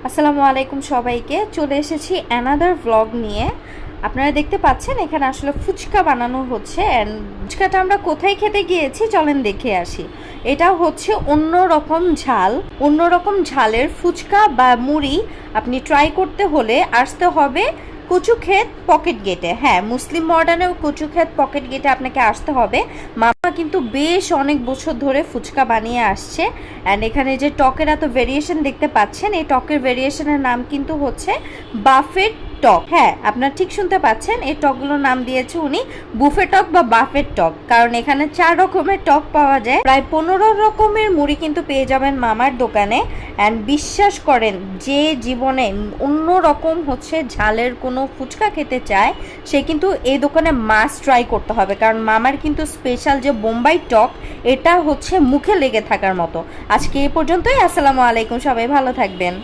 আসসালামু আলাইকুম সবাইকে। চলে এসেছি অ্যানাদার ভ্লগ নিয়ে। আপনারা দেখতে পাচ্ছেন এখানে আসলে ফুচকা বানানো হচ্ছে। অ্যান্ড ফুচকাটা আমরা কোথায় খেতে গিয়েছি চলেন দেখে আসি। এটা হচ্ছে অন্যরকম ঝাল, অন্যরকম ঝালের ফুচকা বা মুড়ি আপনি ট্রাই করতে হলে আসতে হবে কচুক্ষেত পকেট গেটে। হ্যাঁ, মুসলিম মডার্নের কচুক্ষেত পকেট গেটে আপনাকে আসতে হবে। মামা কিন্তু বেশ অনেক বছর ধরে ফুচকা বানিয়ে আসছে। অ্যান্ড এখানে যে টকের এত ভেরিয়েশন দেখতে পাচ্ছেন, এই টকের ভেরিয়েশনের নাম কিন্তু হচ্ছে বাফেট টক। হ্যাঁ, আপনারা ঠিক শুনতে পাচ্ছেন, এই টকগুলোর নাম দিয়েছে উনি বুফে টক বা বাফেট টক, কারণ এখানে 4 রকমের টক পাওয়া যায়। প্রায় 15 রকমের মুড়ি কিন্তু পেয়ে যাবেন মামার দোকানে। অ্যান্ড বিশ্বাস করেন, যে জীবনে অন্য রকম হচ্ছে ঝালের কোনো ফুচকা খেতে চায় সে কিন্তু এই দোকানে মাস্ট ট্রাই করতে হবে, কারণ মামার কিন্তু স্পেশাল যে বোম্বাই টক, এটা হচ্ছে মুখে লেগে থাকার মতো। আজকে এই পর্যন্তই। আসসালামু আলাইকুম, সবাই ভালো থাকবেন।